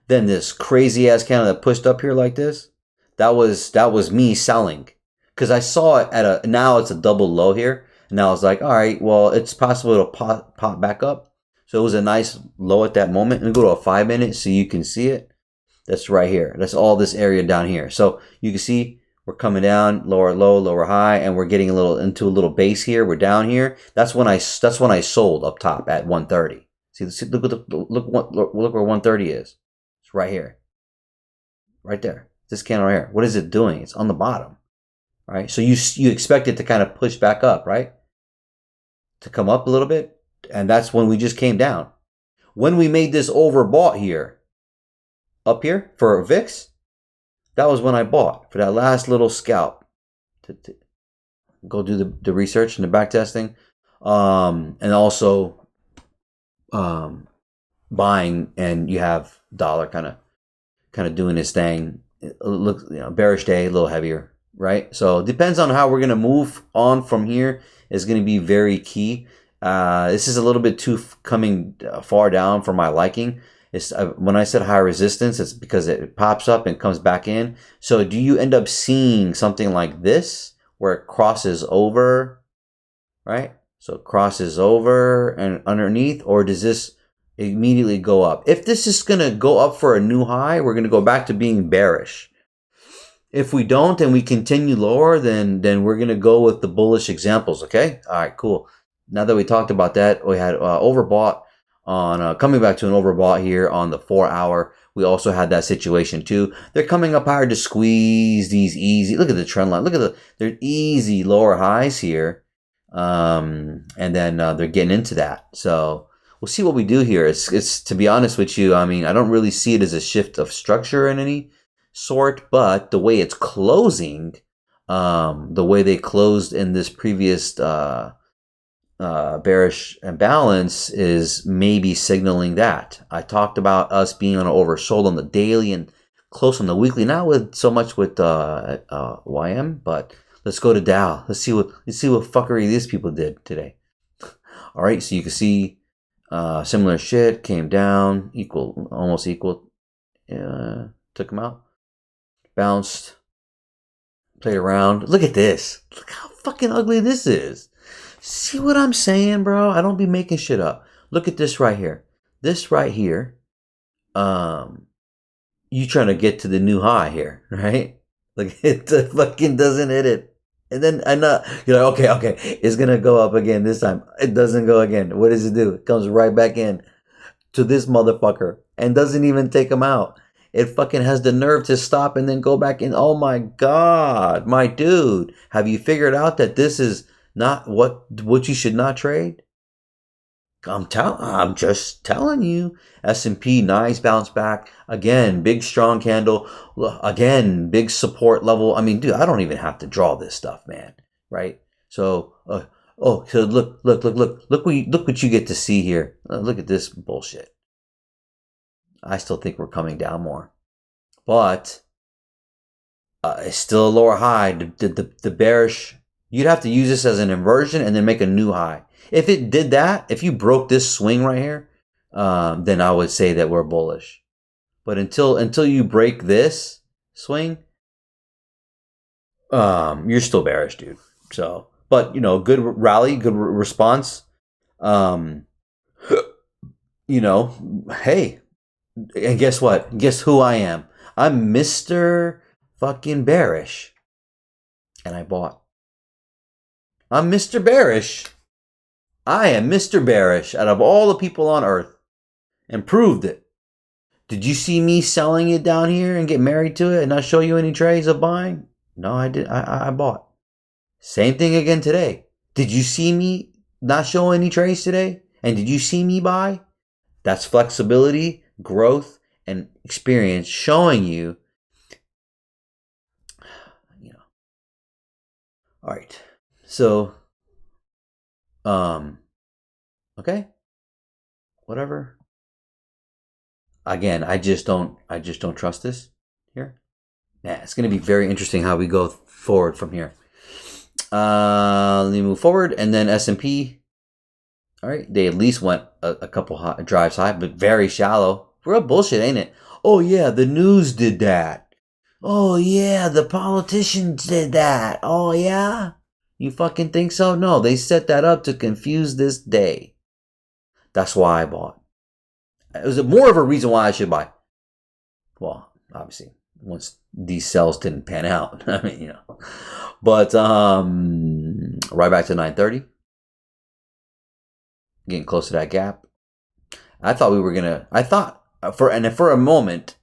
A: Then this crazy ass candle that pushed up here like this, that was me selling, because I saw it at now it's a double low here, and I was like, all right, well, it's possible it'll pop back up. So it was a nice low at that moment. Let me go to a 5-minute so you can see it. That's right here. That's all this area down here. So you can see we're coming down, lower low, lower high, and we're getting into a little base here. We're down here. That's when I sold up top at 130. See, look where 130 is. It's right here, right there. This candle right here. What is it doing? It's on the bottom, right? So you expect it to kind of push back up, right? To come up a little bit, and that's when we just came down. When we made this overbought here, up here for VIX, that was when I bought for that last little scalp to go do the research and the back testing, and also buying, and you have dollar kind of doing this thing. It looks, bearish day, a little heavier, right? So it depends on how we're gonna move on from here. Is going to be very key. This is a little bit too coming far down for my liking. It's, when I said high resistance, it's because it pops up and comes back in. So do you end up seeing something like this where it crosses over, right? So it crosses over and underneath, or does this immediately go up? If this is going to go up for a new high, we're going to go back to being bearish. If we don't and we continue lower, then we're going to go with the bullish examples, okay? All right, cool. Now that we talked about that, we had overbought on coming back to an overbought here on the 4-hour. We also had that situation too. They're coming up higher to squeeze these easy. Look at the trend line. Look at they're easy lower highs here. And then they're getting into that. So we'll see what we do here. It's to be honest with you, I mean, I don't really see it as a shift of structure in any sort, but the way it's closing, the way they closed in this previous bearish imbalance is maybe signaling that. I talked about us being on an oversold on the daily and close on the weekly, not with so much with YM, but let's go to Dow. Let's see what fuckery these people did today. All right, so you can see similar shit came down, almost equal, took them out. Bounced, played around. Look at this. Look how fucking ugly this is. See what I'm saying, bro? I don't be making shit up. Look at this right here. This right here. You trying to get to the new high here, right? Like it fucking doesn't hit it. And then you're like, okay, it's gonna go up again this time. It doesn't go again. What does it do? It comes right back in to this motherfucker and doesn't even take him out. It fucking has the nerve to stop and then go back in. Oh my God, my dude. Have you figured out that this is not what you should not trade? I'm just telling you. S&P, nice bounce back. Again, big strong candle. Again, big support level. I mean, dude, I don't even have to draw this stuff, man. Right? So, so look what you get to see here. Look at this bullshit. I still think we're coming down more, but it's still a lower high. The bearish, you'd have to use this as an inversion and then make a new high. If it did that, if you broke this swing right here, then I would say that we're bullish. But until you break this swing, you're still bearish, dude. So, but good rally, good response. Hey. And guess what? Guess who I am? I'm Mr. fucking Bearish. And I bought. I'm Mr. Bearish. I am Mr. Bearish out of all the people on earth. And proved it. Did you see me selling it down here and get married to it and not show you any trades of buying? No, I did. I bought. Same thing again today. Did you see me not show any trades today? And did you see me buy? That's flexibility, growth, and experience showing you, all right. So, okay, whatever. Again, I just don't trust this here. Man, it's going to be very interesting how we go forward from here. Let me move forward, and then S&P. All right, they at least went a couple drives high, but very shallow. Real bullshit, ain't it? Oh yeah, the news did that. Oh yeah, the politicians did that. Oh yeah, you fucking think so? No, they set that up to confuse this day. That's why I bought. It was more of a reason why I should buy. Well, obviously, once these sales didn't pan out, I mean, you know. But right back to 930. Getting close to that gap. I thought we were gonna. I thought for a moment,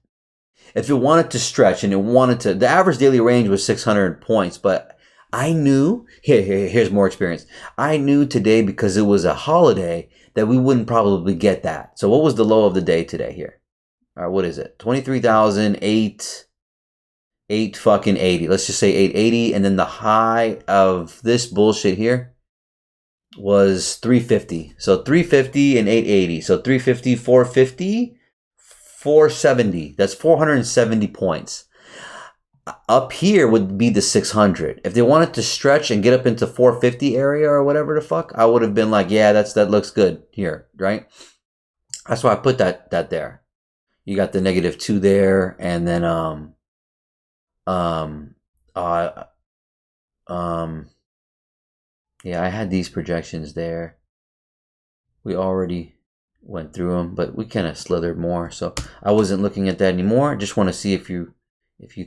A: if it wanted to stretch and it wanted to, the average daily range was 600 points. But I knew here's more experience. I knew today, because it was a holiday, that we wouldn't probably get that. So what was the low of the day today here? All right, what is it? 23,880. Fucking 80. Let's just say 880, and then the high of this bullshit here was 350. So 350 and 880. So 350, 450, 470. That's 470 points. Up here would be the 600. If they wanted to stretch and get up into 450 area or whatever the fuck, I would have been like, yeah, that looks good here, right? That's why I put that there. You got the -2 there, and then yeah, I had these projections there. We already went through them, but we kind of slithered more, so I wasn't looking at that anymore. Just want to see if you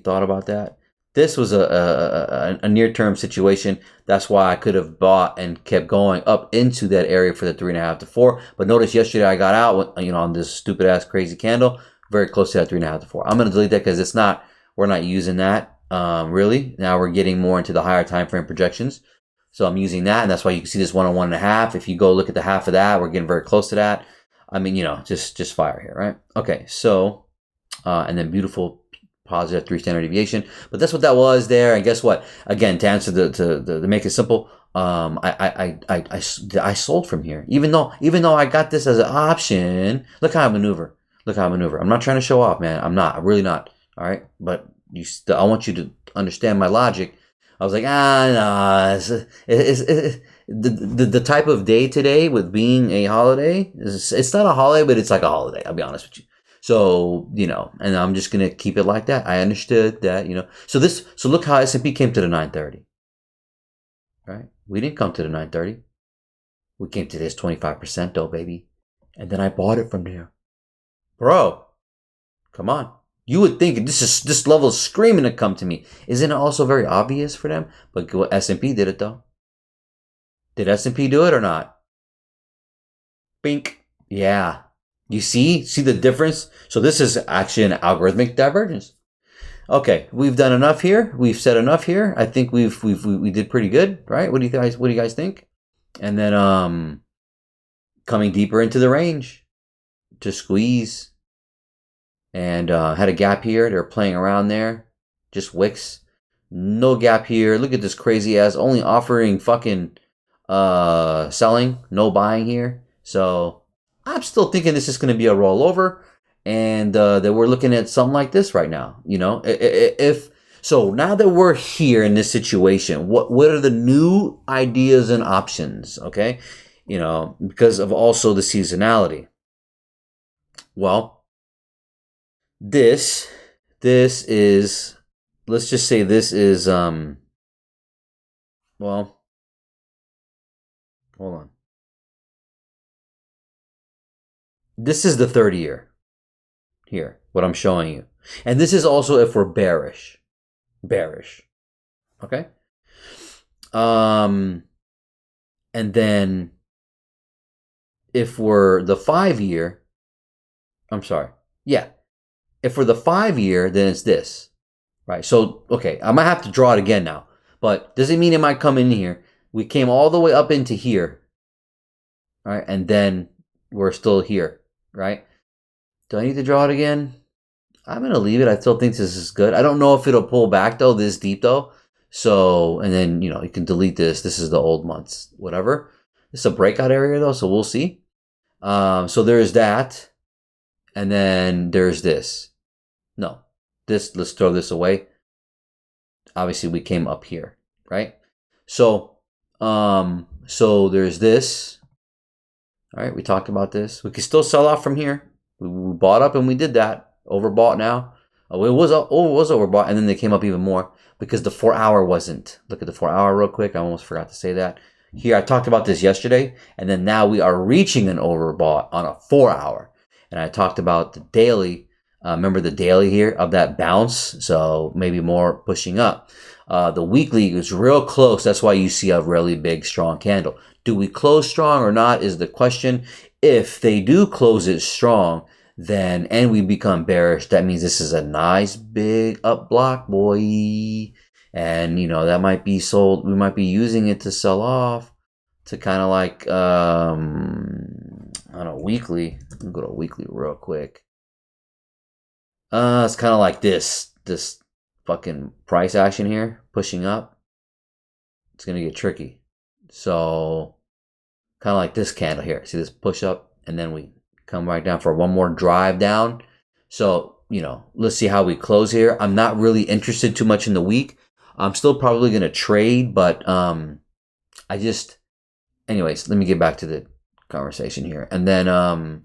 A: thought about that. This was a near-term situation. That's why I could have bought and kept going up into that area for the 3.5 to 4. But notice yesterday I got out, you know, on this stupid ass crazy candle, very close to that 3.5 to 4. I'm gonna delete that because we're not using that really. Now we're getting more into the higher time frame projections. So I'm using that, and that's why you can see this 101.5. If you go look at the half of that, we're getting very close to that. I mean, you know, just fire here, right? Okay, so and then beautiful positive 3 standard deviation. But that's what that was there. And guess what? Again, to answer to make it simple, I sold from here. Even though I got this as an option. Look how I maneuver. Look how I maneuver. I'm not trying to show off, man. I'm not. I'm really not. All right, but I want you to understand my logic. I was like, no, the type of day today with being a holiday, it's not a holiday, but it's like a holiday. I'll be honest with you. So, you know, and I'm just going to keep it like that. I understood that, you know. So look how S&P came to the 930. Right? We didn't come to the 930. We came to this 25% though, baby. And then I bought it from there. Bro, come on. You would think this level is screaming to come to me. Isn't it also very obvious for them? But S&P did it though. Did S&P do it or not? Bink. Yeah. You see the difference? So this is actually an algorithmic divergence. Okay, we've done enough here. We've said enough here. I think we did pretty good, right? What do you guys think? And then coming deeper into the range to squeeze. And had a gap here. They're playing around there. Just wicks. No gap here. Look at this crazy ass. Only offering fucking selling. No buying here. So I'm still thinking this is going to be a rollover. And that we're looking at something like this right now. You know, if so, now that we're here in this situation, what are the new ideas and options? Okay, you know, because of also the seasonality. Well, this is, let's just say this is well, hold on. This is the 30-year here, what I'm showing you. And this is also if we're bearish. Okay? And then if we're the 5-year, I'm sorry. Yeah. If for the 5-year, then it's this, right? So, okay, I might have to draw it again now, but doesn't mean it might come in here. We came all the way up into here, right? And then we're still here, right? Do I need to draw it again? I'm going to leave it. I still think this is good. I don't know if it'll pull back, though, this deep, though. So, and then, you know, you can delete this. This is the old months, whatever. This is a breakout area, though, so we'll see. So there's that. And then there's this. No, let's throw this away. obviously we came up here, right? So, so there's this. All right, we talked about this. We could still sell off from here. We bought up and we did that. Overbought now. It was overbought, and then they came up even more because the 4-hour wasn't. Look at the 4-hour real quick. I almost forgot to say that. Here, I talked about this yesterday, and then now we are reaching an overbought on a 4-hour. And I talked about the daily. Remember the daily here of that bounce? So maybe more pushing up. The weekly is real close. That's why you see a really big, strong candle. Do we close strong or not is the question. If they do close it strong, then and we become bearish, that means this is a nice big up block, boy. And you know that might be sold. We might be using it to sell off to kind of like I don't know, weekly. Let me go to weekly real quick. It's kind of like this fucking price action here pushing up. It's gonna get tricky. So kind of like this candle here. See this push up, and then we come right down for one more drive down. So, you know, let's see how we close here. I'm not really interested too much in the week. I'm still probably going to trade, but I just, anyways, let me get back to the conversation here. And then I'm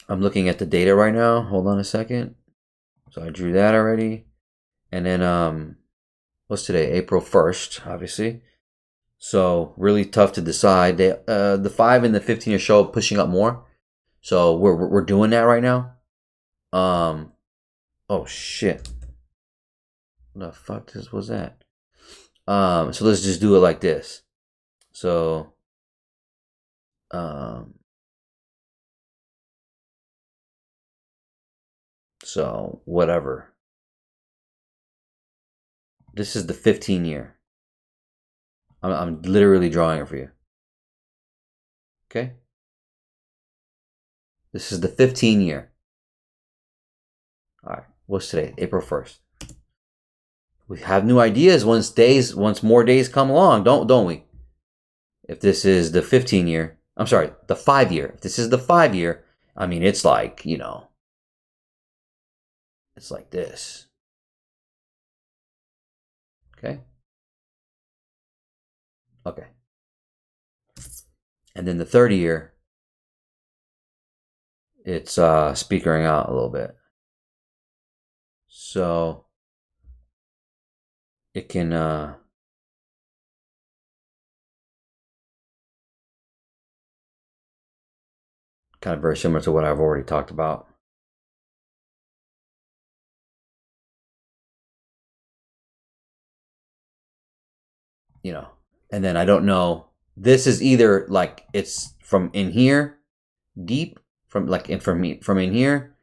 A: looking at the data right now. Hold on a second. So I drew that already. And then what's today? April 1st, obviously. So really tough to decide. They, the 5 and the 15 are show pushing up more. So we're doing that right now. Oh shit. What the fuck was that? So let's just do it like this. So so whatever. This is the 15 year. I'm literally drawing it for you. Okay? This is the 15 year. All right. What's today? April 1st. We have new ideas once more days come along, don't we? If this is the 15 year, I'm sorry, the 5 year. If this is the 5 year, I mean, it's like, you know, it's like this. Okay? Okay. And then the 30 year, it's speakering out a little bit. So it can kind of very similar to what I've already talked about. You know, and then I don't know. This is either like it's from in here, deep from like in from in here,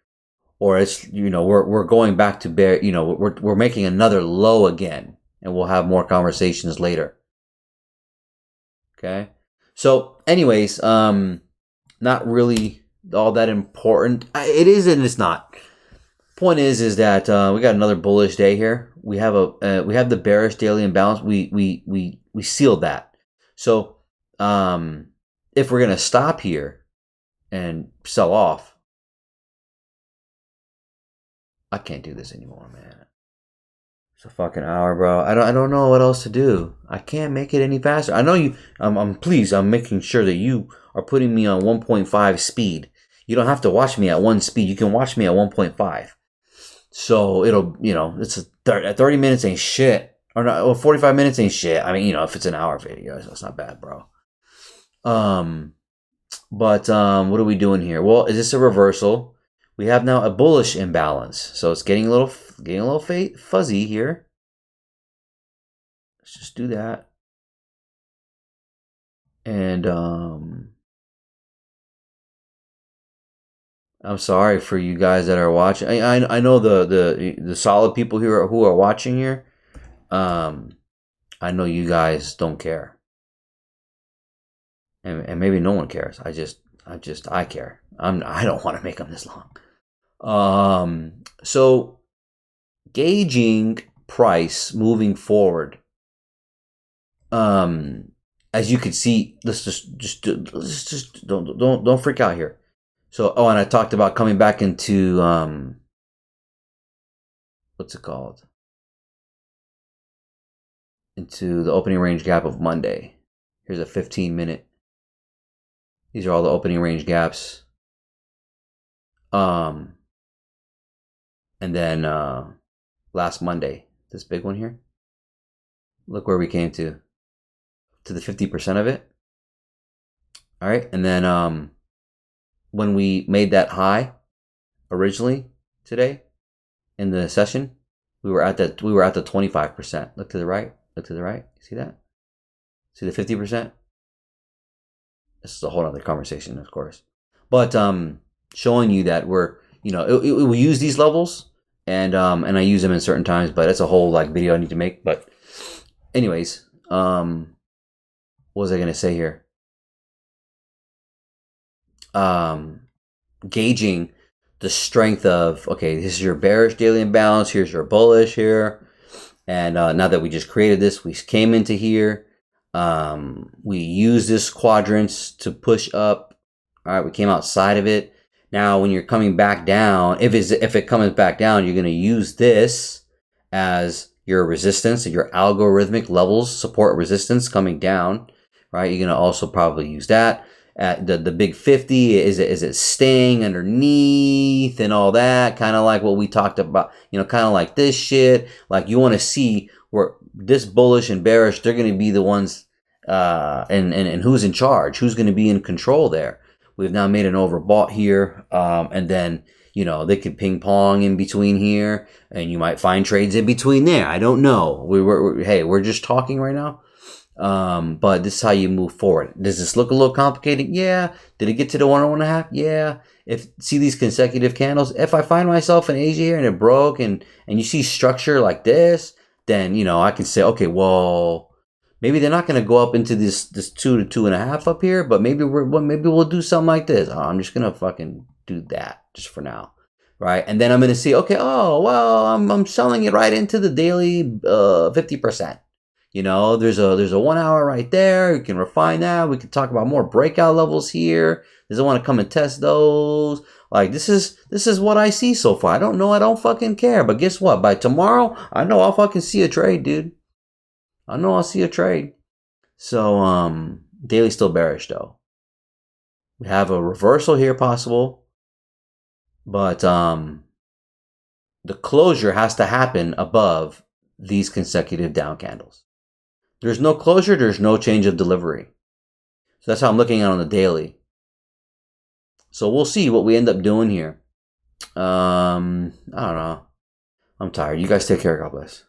A: or it's, you know, we're going back to bear. You know, we're making another low again, and we'll have more conversations later. Okay. So, anyways, not really all that important. It is and it's not. Point is that we got another bullish day here. We have the bearish daily imbalance. We sealed that. So if we're gonna stop here and sell off, I can't do this anymore, man. It's a fucking hour, bro. I don't know what else to do. I can't make it any faster. I know you. I'm making sure that you are putting me on 1.5 speed. You don't have to watch me at 1 speed. You can watch me at 1.5. So it'll, you know, it's 30 minutes ain't shit. Or not, well, 45 minutes ain't shit. I mean, you know, if it's an hour video, it's not bad, bro. But what are we doing here? Well, is this a reversal? We have now a bullish imbalance. So it's getting a little fuzzy here. Let's just do that. And I'm sorry for you guys that are watching. I know the solid people here who are watching here. I know you guys don't care, and maybe no one cares. I care. I don't want to make them this long. So gauging price moving forward. As you can see, let's just don't freak out here. So, and I talked about coming back into what's it called? into the opening range gap of Monday. Here's a 15-minute. These are all the opening range gaps. And then last Monday, this big one here. Look where we came to the 50% of it. All right, and then when we made that high originally today in the session, we were at the 25%. Look to the right. Look to the right. See that? See the 50%? This is a whole other conversation, of course. But showing you that we're, we use these levels and I use them in certain times, but it's a whole like video I need to make. But anyways, what was I gonna say here? Gauging the strength of, okay, this is your bearish daily imbalance, here's your bullish here. And now that we just created this, we came into here. We use this quadrants to push up. All right, we came outside of it. Now, when you're coming back down, if it comes back down, you're going to use this as your resistance, your algorithmic levels, support resistance coming down. Right, you're going to also probably use that. At the big 50, is it staying underneath and all that, kind of like what we talked about, kind of like this shit. Like you want to see where this bullish and bearish, they're going to be the ones, and who's in charge, who's going to be in control there. We've now made an overbought here, and then they could ping pong in between here, and you might find trades in between there. I don't know. We're just talking right now. But this is how you move forward. Does this look a little complicated? Yeah. Did it get to the 1.5? Yeah. See these consecutive candles, if I find myself in Asia here and it broke and you see structure like this, then, I can say, okay, well, maybe they're not going to go up into this 2 to 2.5 up here, but maybe we'll do something like this. I'm just going to fucking do that just for now. Right. And then I'm going to see, okay, oh, well, I'm selling it right into the daily, 50%. There's a 1 hour right there. You can refine that. We can talk about more breakout levels here. Does it want to come and test those? Like this is what I see so far. I don't know. I don't fucking care. But guess what? By tomorrow, I know I'll fucking see a trade, dude. I know I'll see a trade. So daily still bearish though. We have a reversal here possible, but the closure has to happen above these consecutive down candles. There's no closure, there's no change of delivery. So that's how I'm looking at it on the daily. So we'll see what we end up doing here. I don't know. I'm tired. You guys take care. God bless.